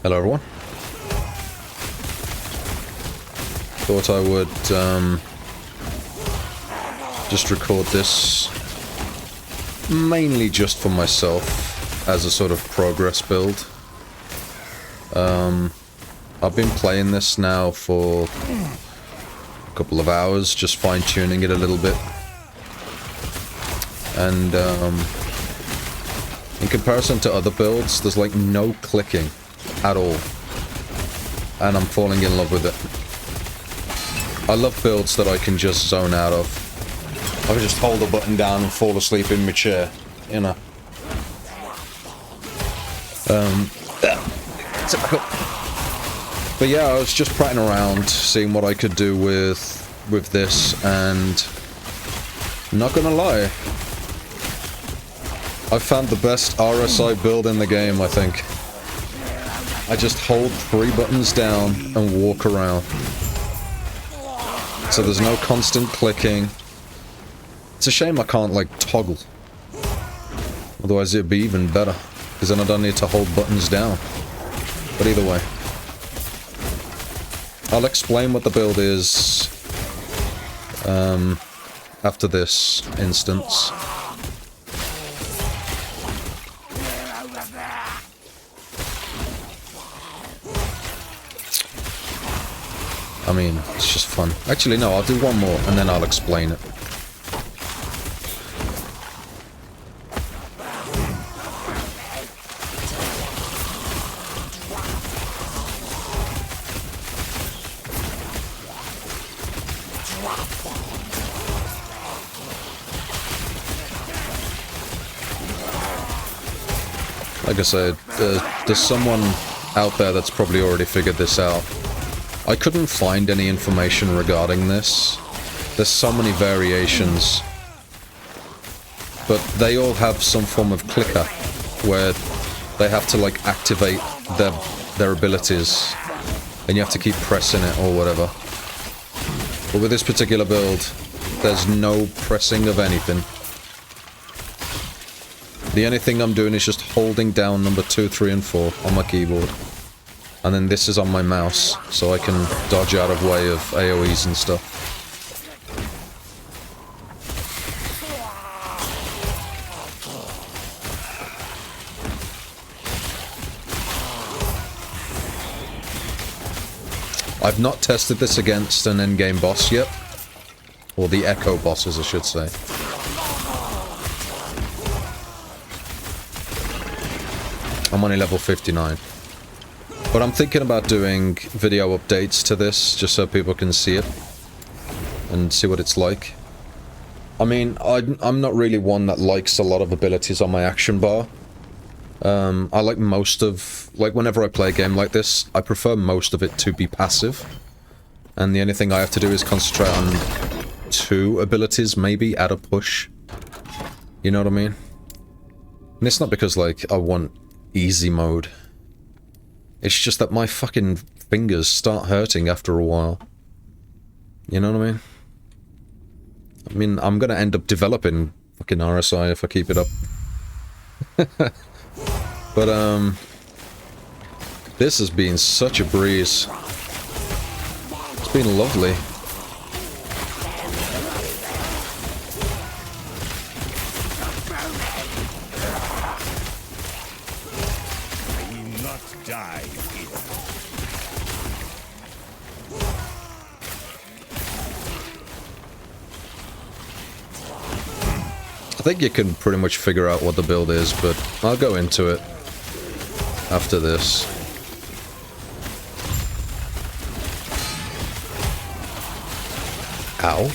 Hello everyone. Thought I would just record this mainly just for myself as a sort of progress build. I've been playing this now for a couple of hours, just fine-tuning it a little bit. And in comparison to other builds, there's like no clicking at all. And I'm falling in love with it. I love builds that I can just zone out of. I can just hold the button down and fall asleep in my chair, you know. But yeah, I was just prattling around, seeing what I could do with this, and I'm not gonna lie, I found the best RSI build in the game, I think. I just hold 3 buttons down and walk around. So there's no constant clicking. It's a shame I can't, like, toggle. Otherwise it'd be even better, because then I don't need to hold buttons down. But either way, I'll explain what the build is after this instance. I mean, it's just fun. Actually, no, I'll do one more and then I'll explain it. Like I said, there's someone out there that's probably already figured this out. I couldn't find any information regarding this. There's so many variations. But they all have some form of clicker where they have to like activate their abilities and you have to keep pressing it or whatever. But with this particular build, there's no pressing of anything. The only thing I'm doing is just holding down number 2, 3, and 4 on my keyboard. And then this is on my mouse, so I can dodge out of way of AoEs and stuff. I've not tested this against an endgame boss yet. Or the Echo bosses, I should say. I'm only level 59. But I'm thinking about doing video updates to this, just so people can see it. And see what it's like. I mean, I'm not really one that likes a lot of abilities on my action bar. I like most of... Like, whenever I play a game like this, I prefer most of it to be passive. And the only thing I have to do is concentrate on 2 abilities, maybe, at a push. You know what I mean? And it's not because, like, I want easy mode. It's just that my fucking fingers start hurting after a while. You know what I mean? I mean, I'm gonna end up developing fucking RSI if I keep it up. But, this has been such a breeze. It's been lovely. I think you can pretty much figure out what the build is, but I'll go into it after this. Ow.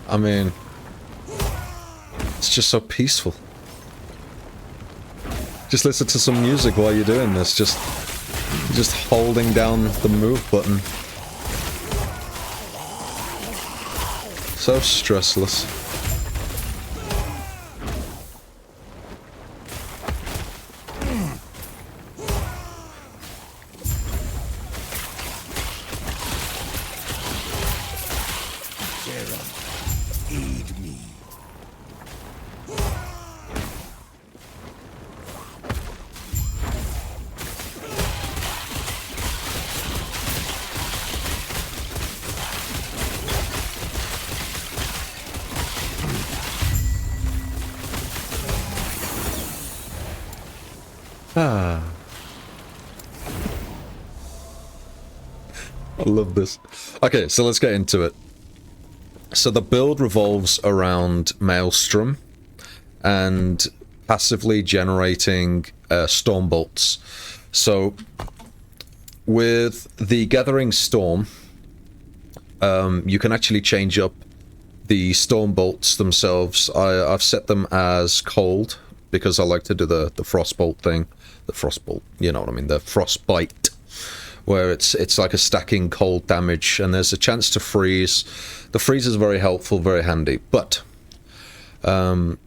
I mean, it's just so peaceful. Just listen to some music while you're doing this, just holding down the move button. So stressless. I love this. Okay, so let's get into it. So the build revolves around Maelstrom and passively generating storm bolts. So with the Gathering Storm, you can actually change up the storm bolts themselves. I've set them as cold because I like to do the frostbolt thing. The frostbolt, you know what I mean, the frostbite, where it's like a stacking cold damage, and there's a chance to freeze. The freeze is very helpful, very handy, but at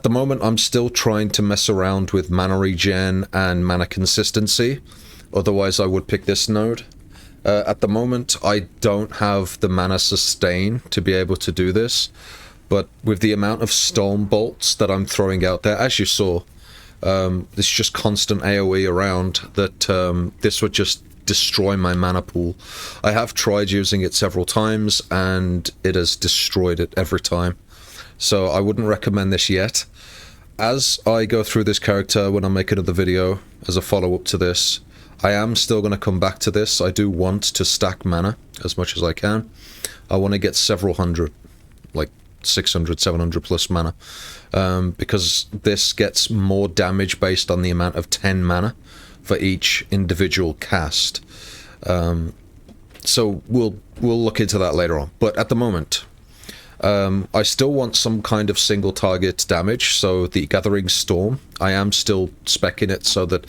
the moment I'm still trying to mess around with mana regen and mana consistency. Otherwise I would pick this node. At the moment I don't have the mana sustain to be able to do this, but with the amount of storm bolts that I'm throwing out there, as you saw, this just constant AoE around, that this would just destroy my mana pool. I have tried using it several times and it has destroyed it every time. So I wouldn't recommend this yet. As I go through this character, when I make another video as a follow-up to this, I am still going to come back to this. I do want to stack mana as much as I can. I want to get several hundred, like 600, 700 plus mana. Because this gets more damage based on the amount of 10 mana for each individual cast. So we'll look into that later on. But at the moment, I still want some kind of single target damage. So the Gathering Storm, I am still speccing it so that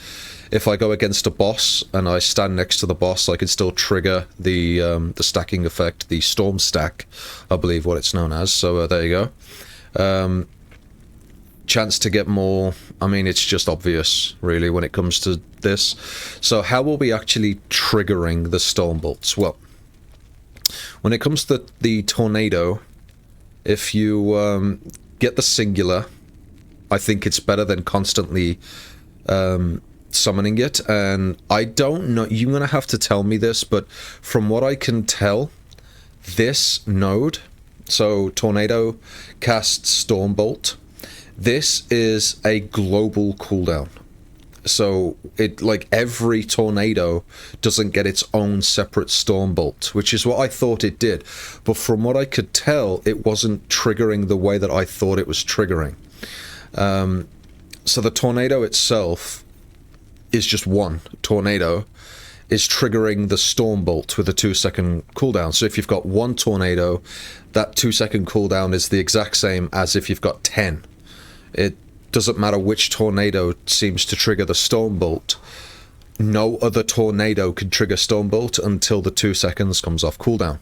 if I go against a boss and I stand next to the boss, I can still trigger the stacking effect, the Storm Stack, I believe what it's known as. So there you go. Chance to get more. I mean, it's just obvious really when it comes to this. So how will we actually triggering the storm bolts? Well, when it comes to the tornado, if you get the singular, I think it's better than constantly summoning it. And I don't know, you're gonna have to tell me this, but from what I can tell, this node, so tornado casts stormbolt, this is a global cooldown. So it, like, every tornado doesn't get its own separate stormbolt, which is what I thought it did. But from what I could tell, it wasn't triggering the way that I thought it was triggering. So the tornado itself is just one tornado is triggering the stormbolt with a 2-second cooldown. So if you've got one tornado, that 2-second cooldown is the exact same as if you've got 10. It doesn't matter which tornado seems to trigger the stormbolt. No other tornado can trigger stormbolt until the 2 seconds comes off cooldown.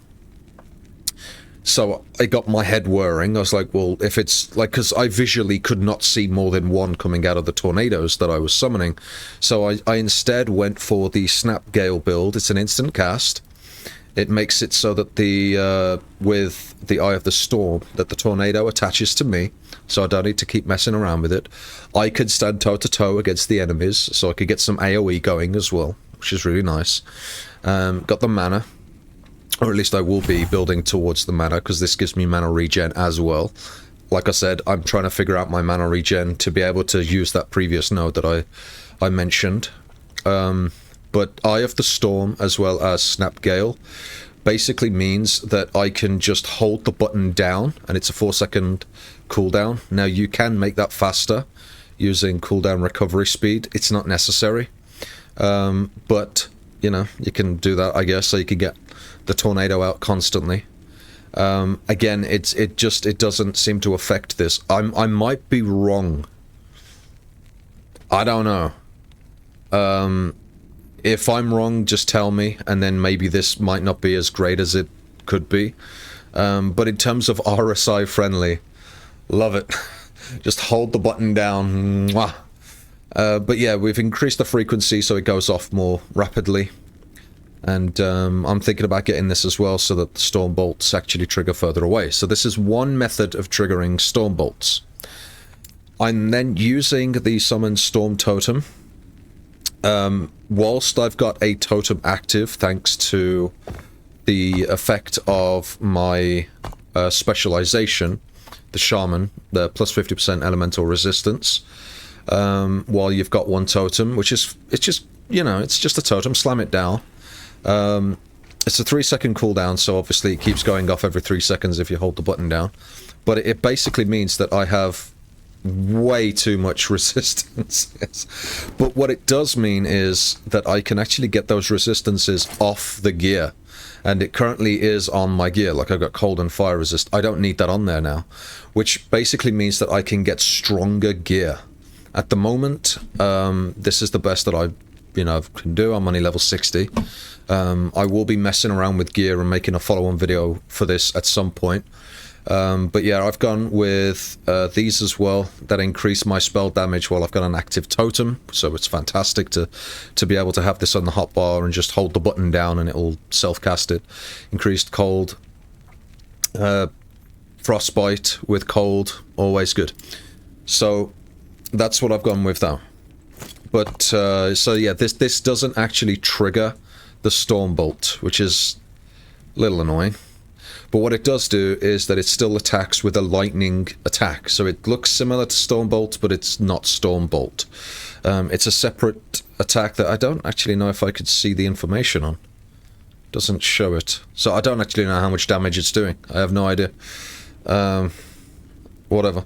So I got my head whirring. I was like, well, if it's like, because I visually could not see more than one coming out of the tornadoes that I was summoning. So I instead went for the Snap Gale build. It's an instant cast. It makes it so that the with the Eye of the Storm, that the tornado attaches to me, so I don't need to keep messing around with it. I could stand toe-to-toe against the enemies, so I could get some AoE going as well, which is really nice. Got the mana, or at least I will be building towards the mana, because this gives me mana regen as well. Like I said, I'm trying to figure out my mana regen to be able to use that previous node that I mentioned. But Eye of the Storm, as well as Snap Gale, basically means that I can just hold the button down, and it's a 4-second cooldown. Now, you can make that faster using cooldown recovery speed. It's not necessary. But you know, you can do that, I guess, so you can get the tornado out constantly. Again, it doesn't seem to affect this. I might be wrong. I don't know. If I'm wrong, just tell me, and then maybe this might not be as great as it could be. But in terms of RSI friendly, love it. Just hold the button down. Mwah. But yeah, we've increased the frequency so it goes off more rapidly. And I'm thinking about getting this as well so that the storm bolts actually trigger further away. So this is one method of triggering storm bolts. I'm then using the summon storm totem. Whilst I've got a totem active, thanks to the effect of my specialization, the Shaman, the plus 50% elemental resistance, while you've got one totem, which is, it's just, you know, it's just a totem, slam it down. It's a 3-second cooldown, so obviously it keeps going off every 3 seconds if you hold the button down. But it basically means that I have way too much resistance. Yes. But what it does mean is that I can actually get those resistances off the gear. And it currently is on my gear, like I've got cold and fire resist. I don't need that on there now, which basically means that I can get stronger gear. At the moment, this is the best that I can do. I'm only level 60. I will be messing around with gear and making a follow-on video for this at some point. But yeah, I've gone with these as well that increase my spell damage while I've got an active totem, so it's fantastic to be able to have this on the hotbar and just hold the button down and it'll self-cast it. Increased cold, frostbite with cold, always good. So that's what I've gone with though. But so yeah, this doesn't actually trigger the storm bolt, which is a little annoying. But what it does do is that it still attacks with a lightning attack. So it looks similar to Stormbolt, but it's not Stormbolt. It's a separate attack that I don't actually know if I could see the information on. Doesn't show it. So I don't actually know how much damage it's doing. I have no idea. Whatever.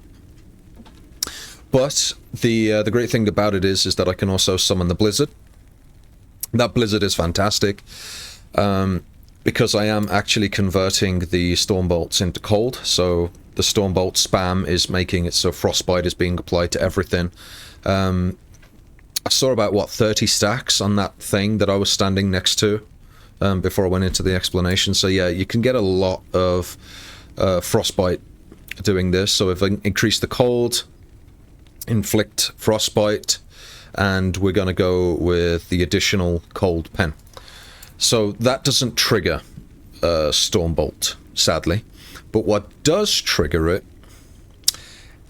But the great thing about it is that I can also summon the Blizzard. That Blizzard is fantastic. Because I am actually converting the Stormbolts into cold, so the Stormbolt spam is making it so Frostbite is being applied to everything. I saw about, what, 30 stacks on that thing that I was standing next to before I went into the explanation. So yeah, you can get a lot of Frostbite doing this. So if I increase the cold, inflict Frostbite, and we're going to go with the additional cold pen. So that doesn't trigger Stormbolt, sadly. But what does trigger it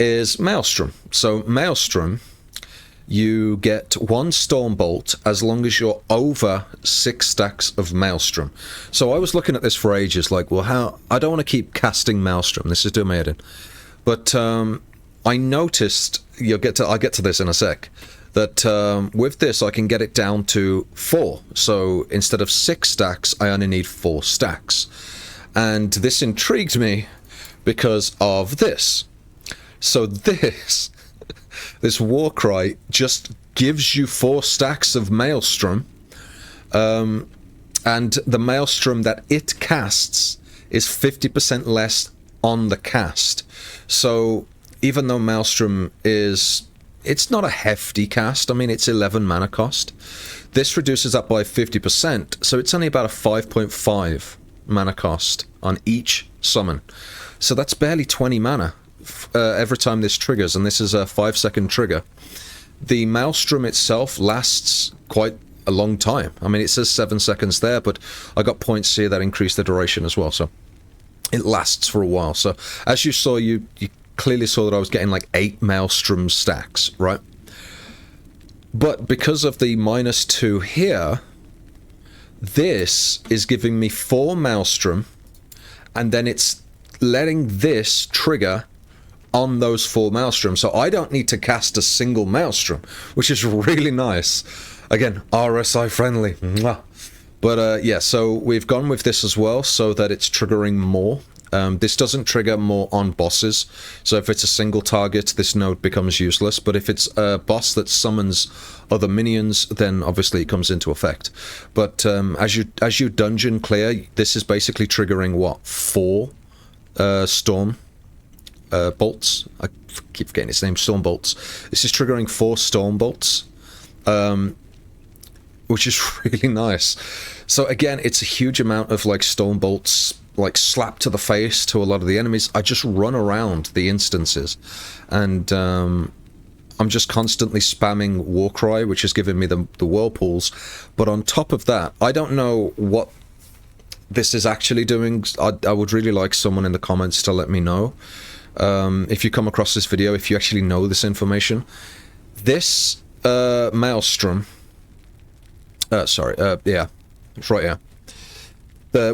is Maelstrom. So Maelstrom, you get one Stormbolt as long as you're over 6 stacks of Maelstrom. So I was looking at this for ages, like, well, how... I don't want to keep casting Maelstrom. This is doing my head in. But I noticed... I'll get to this in a sec. That with this I can get it down to 4. So instead of 6 stacks, I only need 4 stacks. And this intrigued me because of this. So this Warcry just gives you 4 stacks of Maelstrom. And the Maelstrom that it casts is 50% less on the cast. So even though Maelstrom is... It's not a hefty cast. I mean, it's 11 mana cost. This reduces that by 50%, so it's only about a 5.5 mana cost on each summon. So that's barely 20 mana every time this triggers, and this is a 5-second trigger. The Maelstrom itself lasts quite a long time. I mean, it says 7 seconds there, but I got points here that increase the duration as well, so it lasts for a while. So as you saw, you clearly saw that I was getting like 8 Maelstrom stacks, right? But because of the -2 here, this is giving me 4 Maelstrom, and then it's letting this trigger on those 4 Maelstrom. So I don't need to cast a single Maelstrom, which is really nice. Again, RSI friendly. Mwah. But yeah, so we've gone with this as well so that it's triggering more. This doesn't trigger more on bosses, so if it's a single target, this node becomes useless, but if it's a boss that summons other minions, then obviously it comes into effect. But as you dungeon clear, this is basically triggering, what, 4 storm bolts? I keep forgetting its name, storm bolts. This is triggering 4 storm bolts, which is really nice. So again, it's a huge amount of like storm bolts, like slapped to the face to a lot of the enemies. I just run around the instances, and I'm just constantly spamming Warcry, which is giving me the whirlpools. But on top of that, I don't know what this is actually doing. I would really like someone in the comments to let me know. If you come across this video, if you actually know this information. This Maelstrom, yeah, it's right here.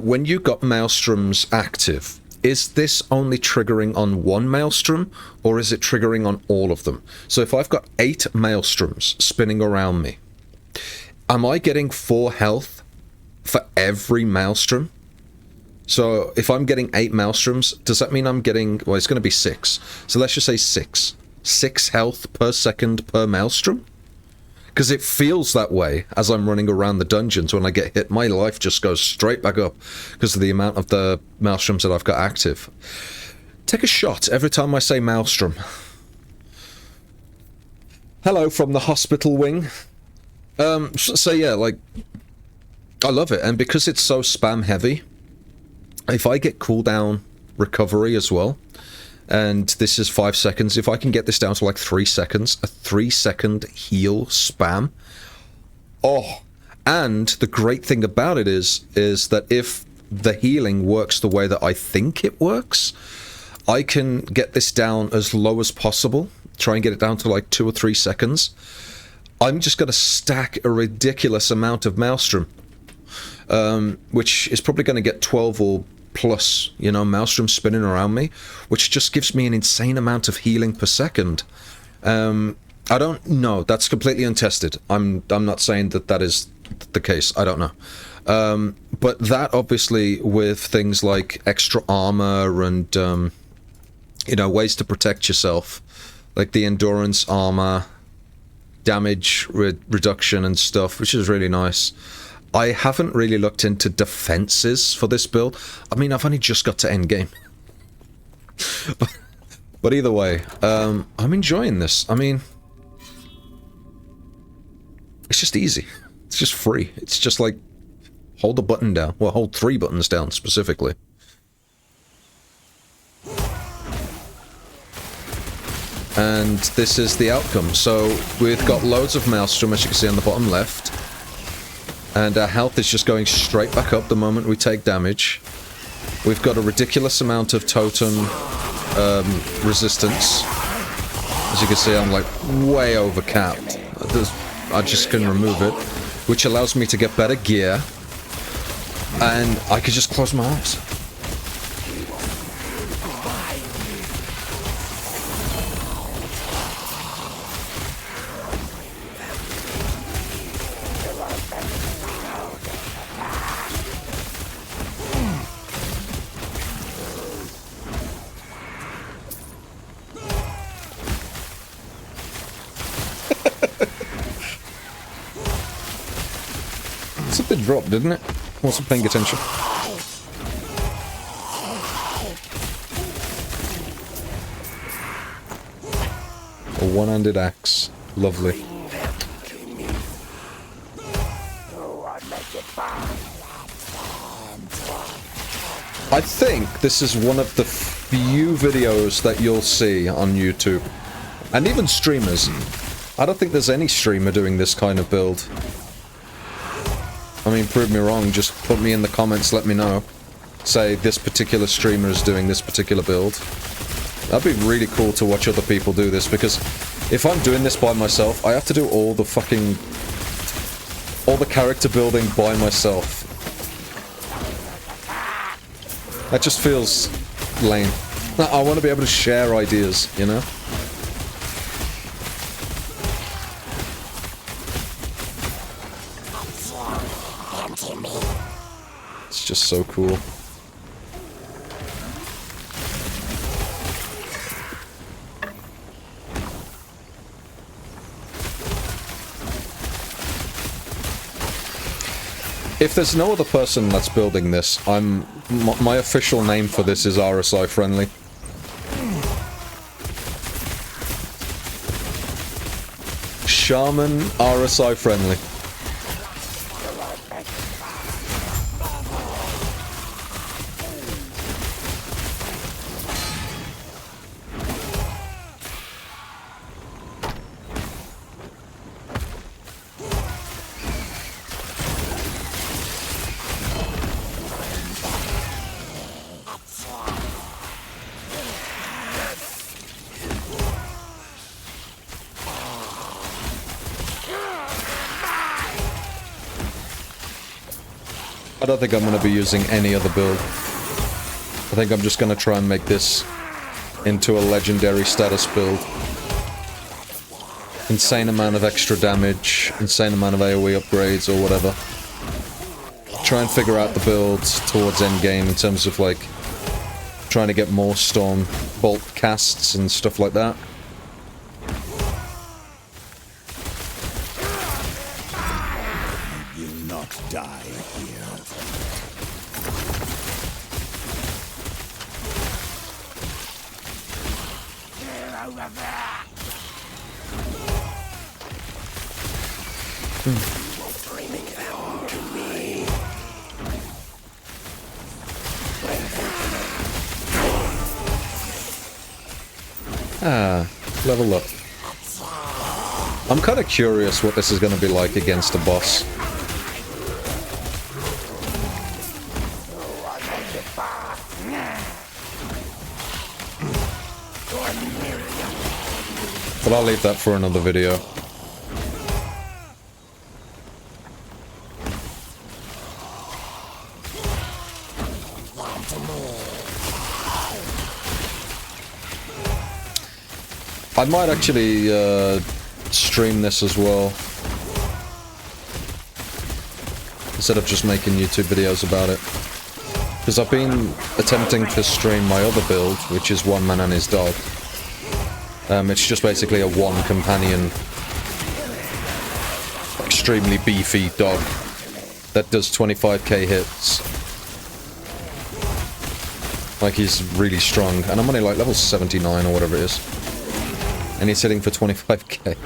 When you got Maelstroms active, is this only triggering on one Maelstrom, or is it triggering on all of them? So if I've got 8 Maelstroms spinning around me, am I getting 4 health for every Maelstrom? So if I'm getting 8 Maelstroms, does that mean I'm getting, well, it's going to be 6. So let's just say 6. 6 health per second per Maelstrom? Because it feels that way as I'm running around the dungeons. When I get hit, my life just goes straight back up because of the amount of the Maelstroms that I've got active. Take a shot every time I say Maelstrom. Hello from the hospital wing. So yeah, like, I love it. And because it's so spam heavy, if I get cooldown recovery as well, and this is 5 seconds, if I can get this down to like 3 seconds, a 3-second heal spam. Oh, and the great thing about it is that if the healing works the way that I think it works, I can get this down as low as possible, try and get it down to like 2 or 3 seconds. I'm just going to stack a ridiculous amount of Maelstrom, which is probably going to get 12 or plus, you know, Maelstrom spinning around me, which just gives me an insane amount of healing per second. I don't know. That's completely untested. I'm not saying that that is the case. I don't know. But that obviously with things like extra armor and, you know, ways to protect yourself, like the endurance armor, damage reduction and stuff, which is really nice. I haven't really looked into defenses for this build. I mean, I've only just got to endgame. But either way, I'm enjoying this. I mean, it's just easy. It's just free. It's just like, hold the button down. Well, hold 3 buttons down, specifically. And this is the outcome. So, we've got loads of Maelstrom, as you can see on the bottom left. And our health is just going straight back up the moment we take damage. We've got a ridiculous amount of totem resistance. As you can see, I'm like way over capped. I just can remove it, which allows me to get better gear. And I could just close my eyes. It's a bit dropped, didn't it? Wasn't paying attention. A one-handed axe. Lovely. I think this is one of the few videos that you'll see on YouTube. And even streamers. I don't think there's any streamer doing this kind of build. I mean, prove me wrong, just put me in the comments, let me know. Say, this particular streamer is doing this particular build. That'd be really cool to watch other people do this, because if I'm doing this by myself, I have to do all the character building by myself. That just feels lame. I want to be able to share ideas, you know? It's just so cool. If there's no other person that's building this, my official name for this is RSI friendly. Shaman RSI friendly. I don't think I'm going to be using any other build. I think I'm just going to try and make this into a legendary status build. Insane amount of extra damage, insane amount of AoE upgrades or whatever. Try and figure out the build towards endgame in terms of like trying to get more Storm Bolt casts and stuff like that. You will not die here. Get over there. Bring them to me. Ah, level up. I'm kind of curious what this is going to be like against a boss. But I'll leave that for another video. I might actually stream this as well, instead of just making YouTube videos about it. Because I've been attempting to stream my other build, which is one man and his dog. It's just basically a one companion, extremely beefy dog that does 25k hits. Like, he's really strong, and I'm only like level 79 or whatever it is. And he's hitting for 25k.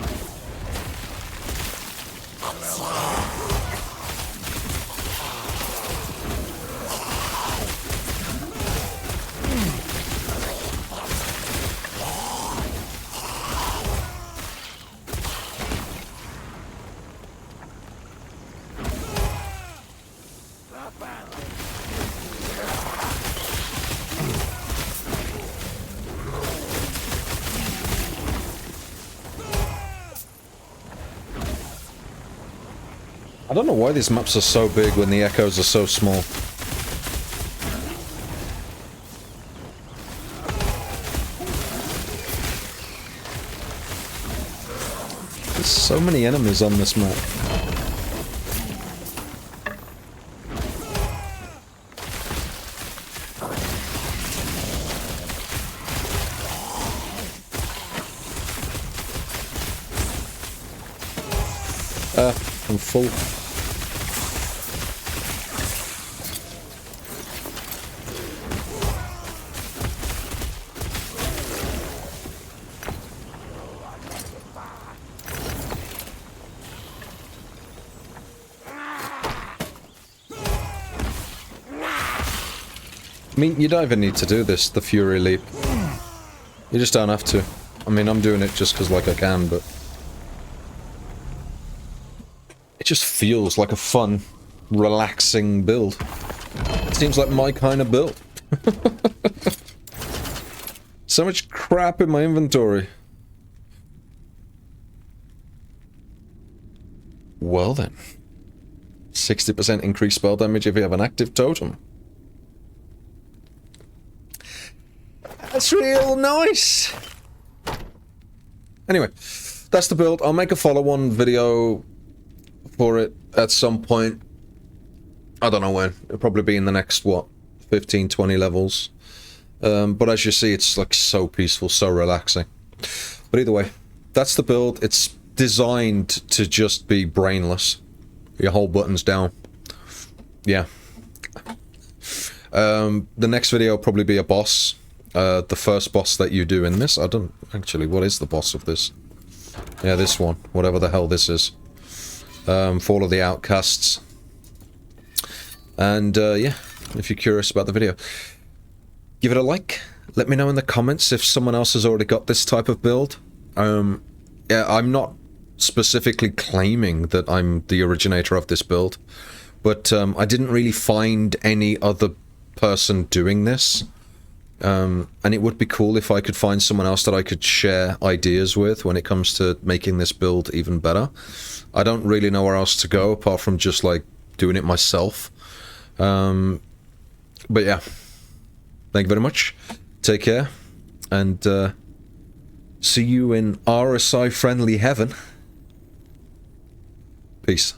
I don't know why these maps are so big when the echoes are so small. There's so many enemies on this map. I'm full. I mean, you don't even need to do this, the Fury Leap. You just don't have to. I mean, I'm doing it just because, like, I can, but... it just feels like a fun, relaxing build. It seems like my kind of build. So much crap in my inventory. Well then. 60% increased spell damage if you have an active totem. That's real nice. Anyway, that's the build. I'll make a follow-on video for it at some point. I don't know when. It'll probably be in the next, what, 15, 20 levels. But as you see, it's like so peaceful, so relaxing. But either way, that's the build. It's designed to just be brainless. You hold buttons down. yeah. The next video will probably be a boss. The first boss that you do in this. I don't... Actually, what is the boss of this? Yeah, this one. Whatever the hell this is. Fall of the Outcasts. And, yeah. If you're curious about the video, give it a like. Let me know in the comments if someone else has already got this type of build. Yeah, I'm not specifically claiming that I'm the originator of this build, but I didn't really find any other person doing this. And it would be cool if I could find someone else that I could share ideas with when it comes to making this build even better. I don't really know where else to go apart from just like doing it myself. But yeah, thank you very much. Take care, and see you in RSI friendly heaven. Peace.